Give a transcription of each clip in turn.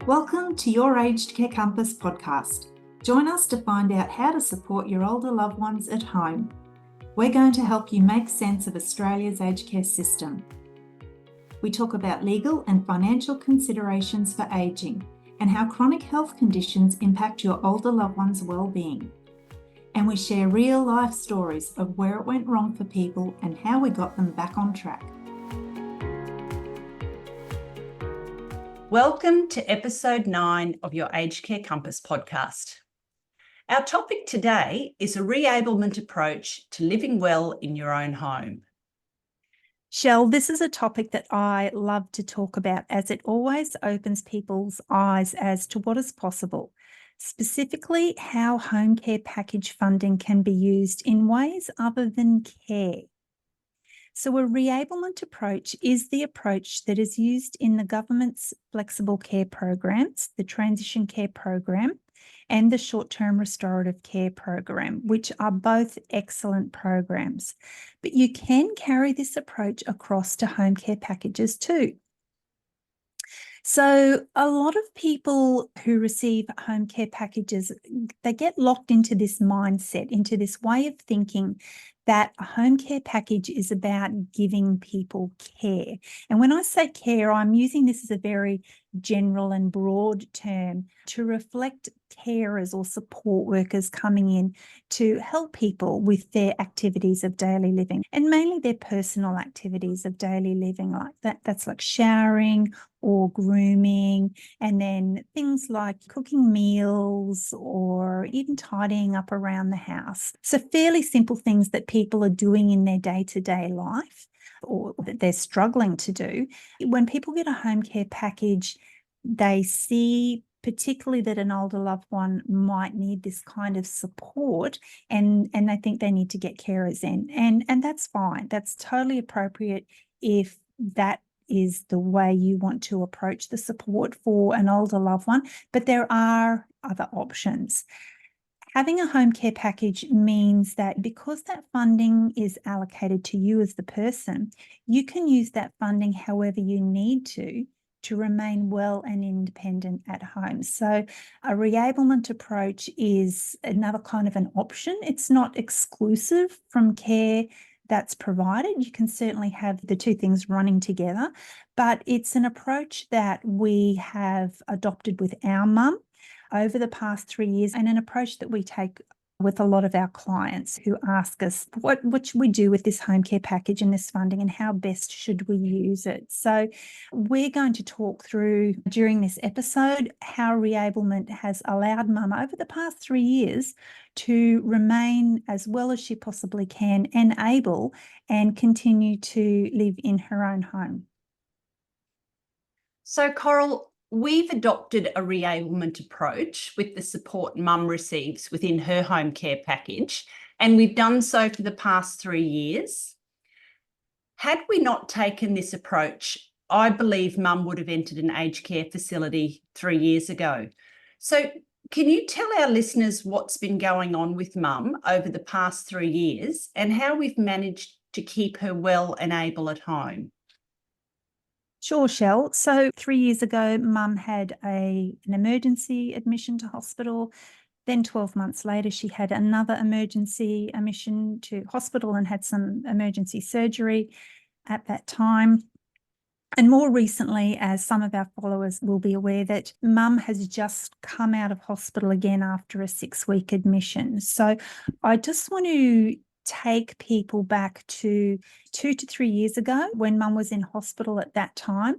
Welcome to your Aged Care Compass podcast. Join us to find out how to support your older loved ones at home. We're going to help you make sense of Australia's aged care system. We talk about legal and financial considerations for ageing and how chronic health conditions impact your older loved ones' well-being. And we share real-life stories of where it went wrong for people and how we got them back on track. Welcome to episode 9 of your Aged Care Compass podcast. Our topic today is a reablement approach to living well in your own home. Shell, this is a topic that I love to talk about as it always opens people's eyes as to what is possible, specifically how home care package funding can be used in ways other than care. So a reablement approach is the approach that is used in the government's flexible care programs, the transition care program, and the short-term restorative care program, which are both excellent programs. But you can carry this approach across to home care packages too. So a lot of people who receive home care packages, they get locked into this mindset, into this way of thinking that a home care package is about giving people care. And when I say care, I'm using this as a very general and broad term to reflect carers or support workers coming in to help people with their activities of daily living, and mainly their personal activities of daily living, like that's like showering or grooming, and then things like cooking meals or even tidying up around the house. So fairly simple things that people are doing in their day-to-day life or that they're struggling to do. When people get a home care package, they see particularly that an older loved one might need this kind of support, and they think they need to get carers in. And that's fine. That's totally appropriate if that is the way you want to approach the support for an older loved one. But there are other options. Having a home care package means that because that funding is allocated to you as the person, you can use that funding however you need to remain well and independent at home. So a reablement approach is another kind of an option. It's not exclusive from care that's provided. You can certainly have the two things running together, but it's an approach that we have adopted with our mum over the past 3 years, and an approach that we take with a lot of our clients who ask us, what should we do with this home care package and this funding, and how best should we use it? So we're going to talk through during this episode how reablement has allowed Mum over the past 3 years to remain as well as she possibly can and able and continue to live in her own home. So Coral, we've adopted a reablement approach with the support Mum receives within her home care package, and we've done so for the past 3 years. Had we not taken this approach, I believe Mum would have entered an aged care facility 3 years ago. So can you tell our listeners what's been going on with Mum over the past 3 years and how we've managed to keep her well and able at home? Sure, Shell. So 3 years ago, Mum had an emergency admission to hospital. Then 12 months later, she had another emergency admission to hospital and had some emergency surgery at that time. And more recently, as some of our followers will be aware, that Mum has just come out of hospital again after a 6-week admission. So I just want to take people back to 2 to 3 years ago when Mum was in hospital at that time.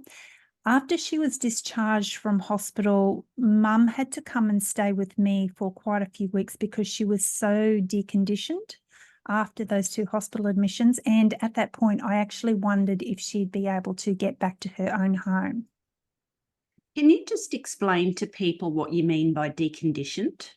After she was discharged from hospital, Mum had to come and stay with me for quite a few weeks because she was so deconditioned after those 2 hospital admissions. And at that point, I actually wondered if she'd be able to get back to her own home. Can you just explain to people what you mean by deconditioned?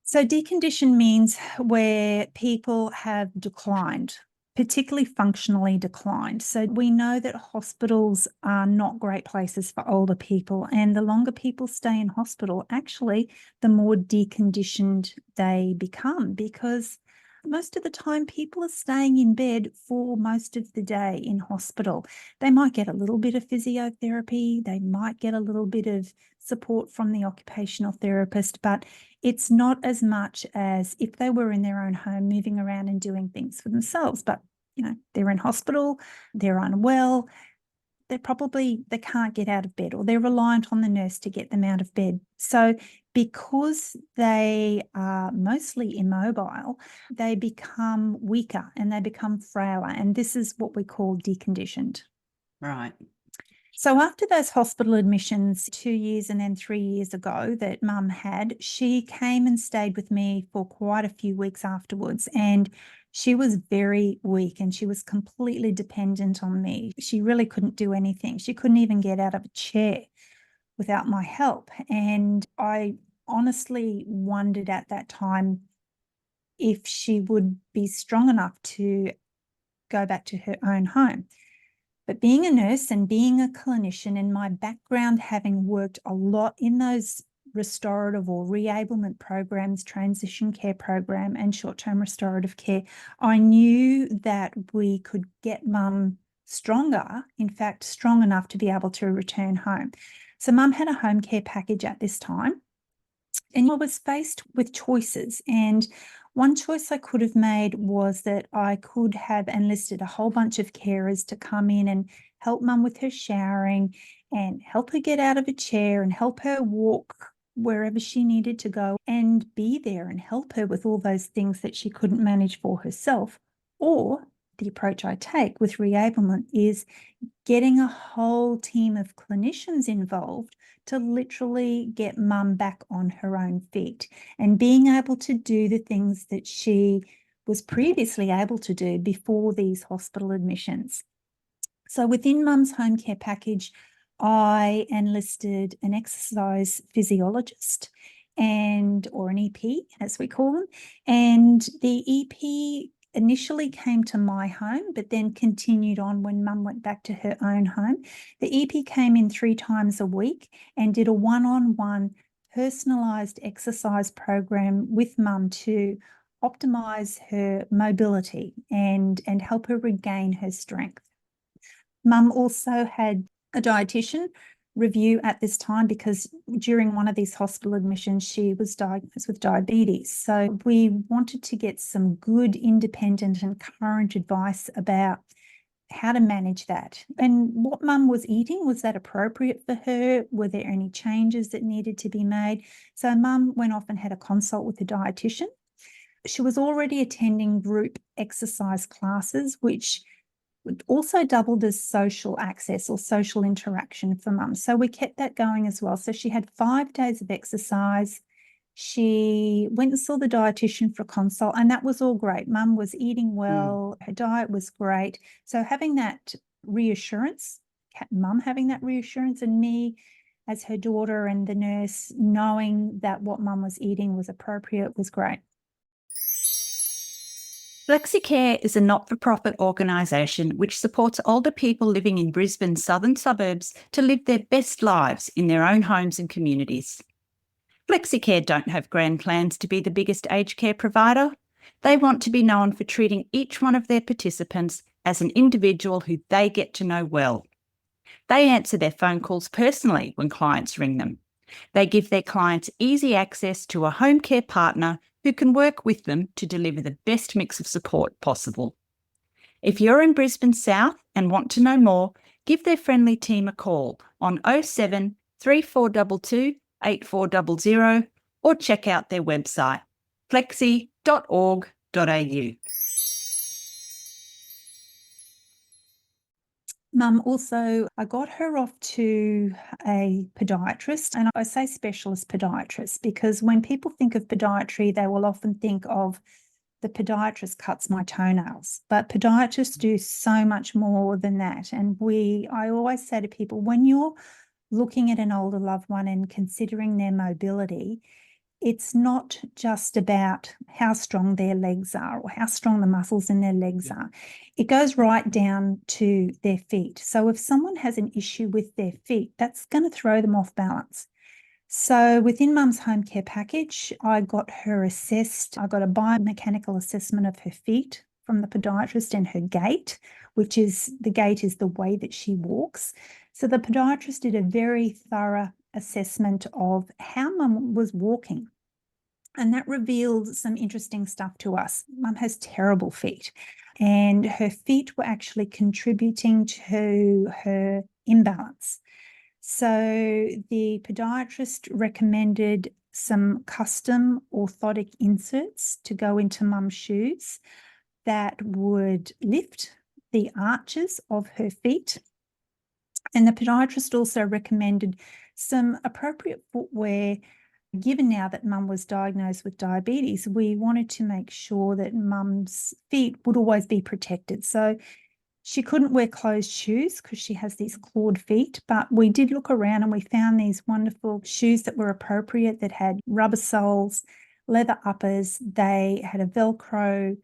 So deconditioned means where people have declined, particularly functionally declined. So we know that hospitals are not great places for older people, and the longer people stay in hospital, actually, the more deconditioned they become, because Most of the time, people are staying in bed for most of the day in hospital. They might get a little bit of physiotherapy, they might get a little bit of support from the occupational therapist, but it's not as much as if they were in their own home, moving around and doing things for themselves. But, they're in hospital, they're unwell, they can't get out of bed, or they're reliant on the nurse to get them out of bed. So because they are mostly immobile, they become weaker and they become frailer. And this is what we call deconditioned. Right. So after those hospital admissions 2 years and then 3 years ago that Mum had, she came and stayed with me for quite a few weeks afterwards. And she was very weak and she was completely dependent on me. She really couldn't do anything. She couldn't even get out of a chair without my help. And I honestly wondered at that time if she would be strong enough to go back to her own home. But being a nurse and being a clinician, and my background having worked a lot in those restorative or reablement programs, transition care program and short-term restorative care, I knew that we could get Mum stronger, in fact, strong enough to be able to return home. So Mum had a home care package at this time, and I was faced with choices. And one choice I could have made was that I could have enlisted a whole bunch of carers to come in and help Mum with her showering and help her get out of a chair and help her walk wherever she needed to go and be there and help her with all those things that she couldn't manage for herself. Or the approach I take with Reablement is getting a whole team of clinicians involved to literally get Mum back on her own feet and being able to do the things that she was previously able to do before these hospital admissions. So within Mum's home care package, I enlisted an exercise physiologist or an EP, as we call them, and the EP initially came to my home, but then continued on when Mum went back to her own home. The EP came in 3 times a week and did a one-on-one personalised exercise program with Mum to optimise her mobility and help her regain her strength. Mum also had a dietitian review at this time because during one of these hospital admissions, she was diagnosed with diabetes. So we wanted to get some good, independent and current advice about how to manage that. And what Mum was eating, was that appropriate for her? Were there any changes that needed to be made? So Mum went off and had a consult with the dietitian. She was already attending group exercise classes, which also doubled as social access or social interaction for Mum. So we kept that going as well. So she had 5 days of exercise. She went and saw the dietitian for a consult, and that was all great. Mum was eating well, her diet was great. So having that reassurance, Mum having that reassurance, and me as her daughter and the nurse knowing that what Mum was eating was appropriate was great. FlexiCare is a not-for-profit organisation which supports older people living in Brisbane's southern suburbs to live their best lives in their own homes and communities. FlexiCare don't have grand plans to be the biggest aged care provider. They want to be known for treating each one of their participants as an individual who they get to know well. They answer their phone calls personally when clients ring them. They give their clients easy access to a home care partner who can work with them to deliver the best mix of support possible. If you're in Brisbane South and want to know more, give their friendly team a call on 07 3422 8400 or check out their website flexi.org.au. Mum also, I got her off to a podiatrist, and I say specialist podiatrist because when people think of podiatry, they will often think of the podiatrist cuts my toenails, but podiatrists do so much more than that. And I always say to people, when you're looking at an older loved one and considering their mobility, it's not just about how strong their legs are or how strong the muscles in their legs are. It goes right down to their feet. So if someone has an issue with their feet, that's going to throw them off balance. So within Mum's home care package, I got her assessed. I got a biomechanical assessment of her feet from the podiatrist and her gait, which is the gait is the way that she walks. So the podiatrist did a very thorough assessment of how Mum was walking. And that revealed some interesting stuff to us. Mum has terrible feet, and her feet were actually contributing to her imbalance. So the podiatrist recommended some custom orthotic inserts to go into Mum's shoes that would lift the arches of her feet. And the podiatrist also recommended some appropriate footwear. Given now that Mum was diagnosed with diabetes, we wanted to make sure that Mum's feet would always be protected. So she couldn't wear closed shoes because she has these clawed feet, but we did look around and we found these wonderful shoes that were appropriate, that had rubber soles, leather uppers. They had a Velcro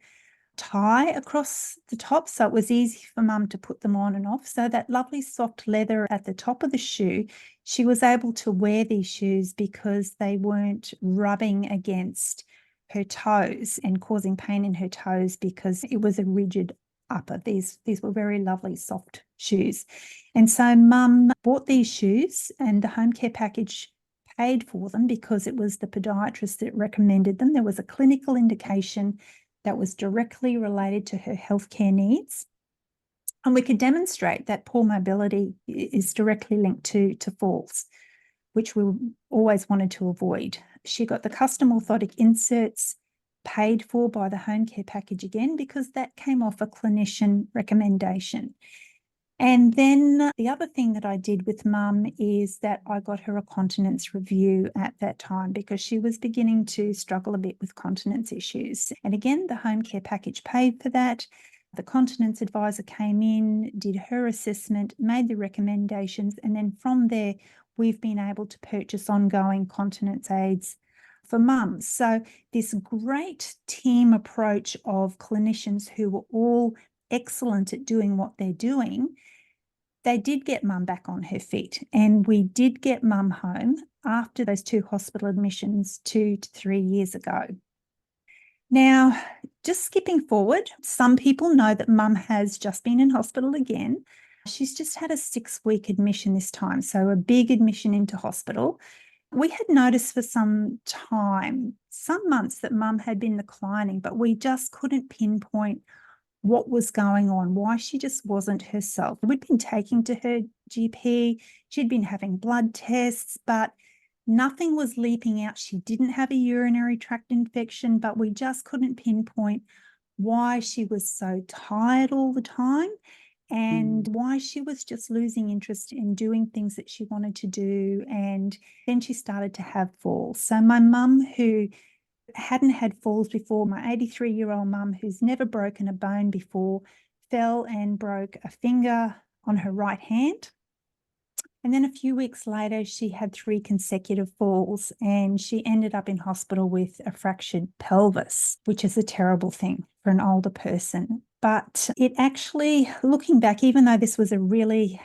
tie across the top, so it was easy for Mum to put them on and off. So that lovely soft leather at the top of the shoe, she was able to wear these shoes because they weren't rubbing against her toes and causing pain in her toes because it was a rigid upper. These were very lovely soft shoes. And so Mum bought these shoes, and the home care package paid for them because it was the podiatrist that recommended them. There was a clinical indication that was directly related to her healthcare needs. And we could demonstrate that poor mobility is directly linked to falls, which we always wanted to avoid. She got the custom orthotic inserts paid for by the home care package again, because that came off a clinician recommendation. And then the other thing that I did with Mum is that I got her a continence review at that time because she was beginning to struggle a bit with continence issues. And again, the home care package paid for that. The continence advisor came in, did her assessment, made the recommendations, and then from there, we've been able to purchase ongoing continence aids for Mum. So this great team approach of clinicians who were all excellent at doing what they're doing, they did get Mum back on her feet, and we did get Mum home after those 2 hospital admissions 2 to 3 years ago. Now, just skipping forward, some people know that Mum has just been in hospital again. She's just had a 6-week admission this time, so a big admission into hospital. We had noticed for some time, some months, that Mum had been declining, but we just couldn't pinpoint what was going on, why she just wasn't herself. We'd been taking to her GP, she'd been having blood tests, but nothing was leaping out. She didn't have a urinary tract infection, but we just couldn't pinpoint why she was so tired all the time and why she was just losing interest in doing things that she wanted to do. And then she started to have falls. So my mum, who hadn't had falls before, my 83-year-old mum, who's never broken a bone before, fell and broke a finger on her right hand. And then a few weeks later, she had 3 consecutive falls, and she ended up in hospital with a fractured pelvis, which is a terrible thing for an older person. But it actually, looking back, even though this was a really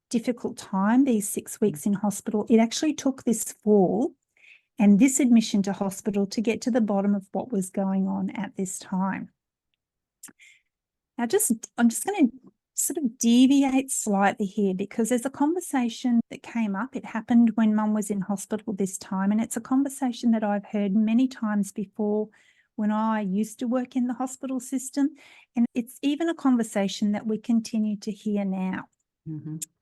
difficult time, these 6 weeks in hospital, it actually took this fall and this admission to hospital to get to the bottom of what was going on at this time. Now, I'm just going to sort of deviate slightly here because there's a conversation that came up. It happened when Mum was in hospital this time, and it's a conversation that I've heard many times before when I used to work in the hospital system, and it's even a conversation that we continue to hear now.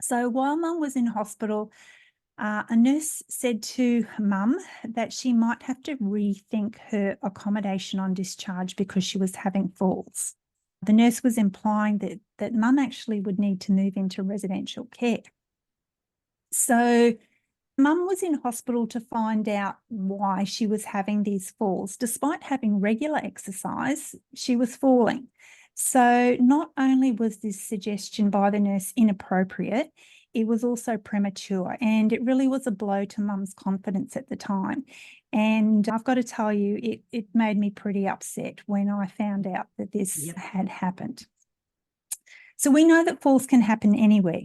So while Mum was in hospital, a nurse said to Mum that she might have to rethink her accommodation on discharge because she was having falls. The nurse was implying that Mum actually would need to move into residential care. So Mum was in hospital to find out why she was having these falls. Despite having regular exercise, she was falling. So not only was this suggestion by the nurse inappropriate, it was also premature, and it really was a blow to Mum's confidence at the time. And I've got to tell you, it made me pretty upset when I found out that this had happened. So we know that falls can happen anywhere.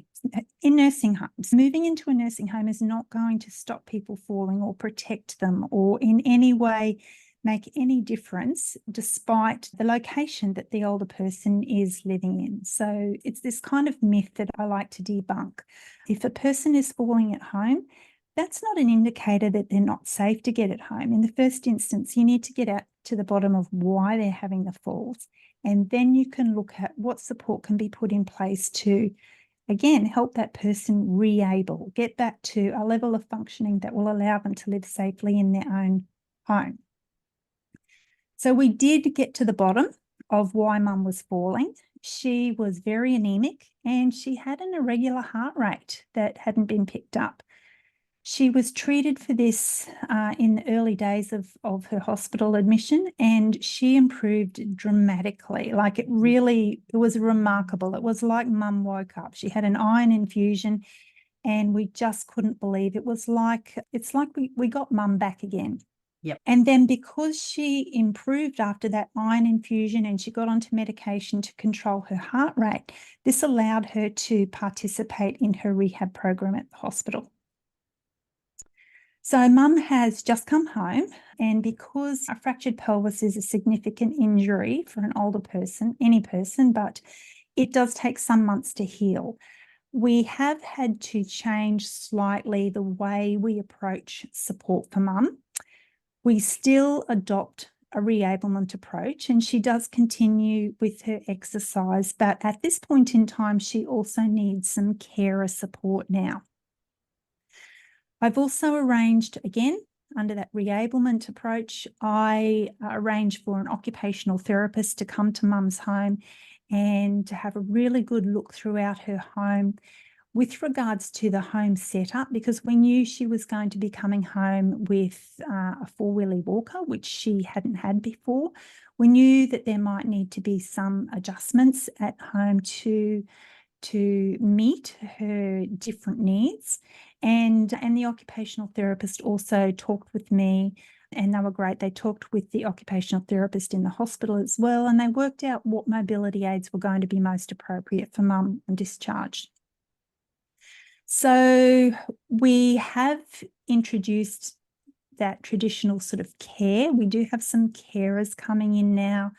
in nursing homes. Moving into a nursing home is not going to stop people falling or protect them or in any way make any difference despite the location that the older person is living in. So it's this kind of myth that I like to debunk. If a person is falling at home, that's not an indicator that they're not safe to get at home. In the first instance, you need to get out to the bottom of why they're having the falls. And then you can look at what support can be put in place to, again, help that person re-able, get back to a level of functioning that will allow them to live safely in their own home. So we did get to the bottom of why Mum was falling. She was very anemic and she had an irregular heart rate that hadn't been picked up. She was treated for this in the early days of her hospital admission, and she improved dramatically. Like it was remarkable. It was like Mum woke up. She had an iron infusion and we just couldn't believe it. It's like we got Mum back again. Yep. And then because she improved after that iron infusion and she got onto medication to control her heart rate, this allowed her to participate in her rehab program at the hospital. So Mum has just come home, and because a fractured pelvis is a significant injury for an older person, any person, but it does take some months to heal, we have had to change slightly the way we approach support for Mum. We still adopt a reablement approach, and she does continue with her exercise, but at this point in time, she also needs some carer support now. I've also arranged, again, under that reablement approach, I arranged for an occupational therapist to come to Mum's home and to have a really good look throughout her home with regards to the home setup, because we knew she was going to be coming home with a four-wheelie walker, which she hadn't had before. We knew that there might need to be some adjustments at home to meet her different needs. And the occupational therapist also talked with me, and they were great. They talked with the occupational therapist in the hospital as well, and they worked out what mobility aids were going to be most appropriate for Mum when discharged. So we have introduced that traditional sort of care. We do have some carers coming in now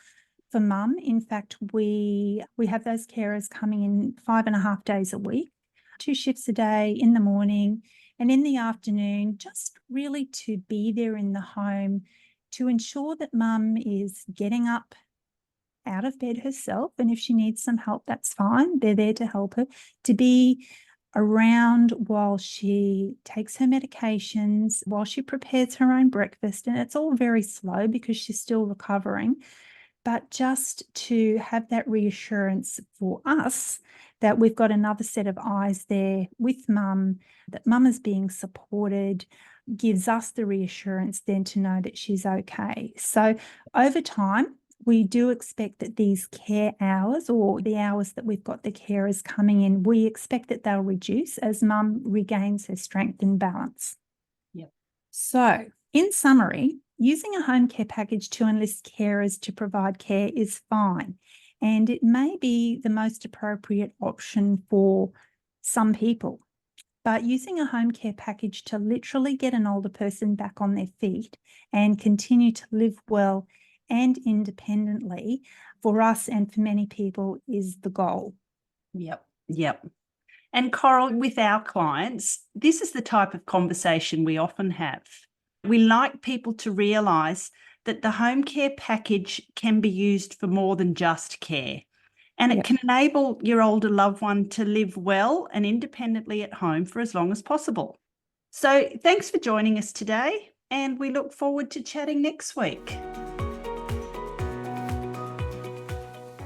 for Mum. In fact, we have those carers coming in 5.5 days a week, 2 shifts a day in the morning and in the afternoon, just really to be there in the home to ensure that Mum is getting up out of bed herself. And if she needs some help, that's fine. They're there to help her, to be around while she takes her medications, while she prepares her own breakfast. And it's all very slow because she's still recovering. But just to have that reassurance for us that we've got another set of eyes there with Mum, that Mum is being supported, gives us the reassurance then to know that she's okay. So over time, we do expect that these care hours, or the hours that we've got the carers coming in, we expect that they'll reduce as Mum regains her strength and balance. Yep. So in summary, using a home care package to enlist carers to provide care is fine, and it may be the most appropriate option for some people. But using a home care package to literally get an older person back on their feet and continue to live well and independently for us and for many people is the goal. Yep. And Coral, with our clients, this is the type of conversation we often have. We like people to realise that the home care package can be used for more than just care, and it can enable your older loved one to live well and independently at home for as long as possible. So thanks for joining us today, and we look forward to chatting next week.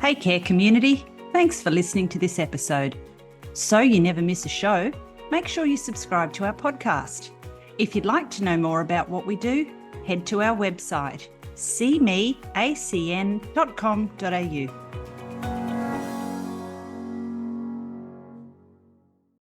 Hey Care community, thanks for listening to this episode. So you never miss a show, make sure you subscribe to our podcast. If you'd like to know more about what we do, head to our website, cmeacn.com.au.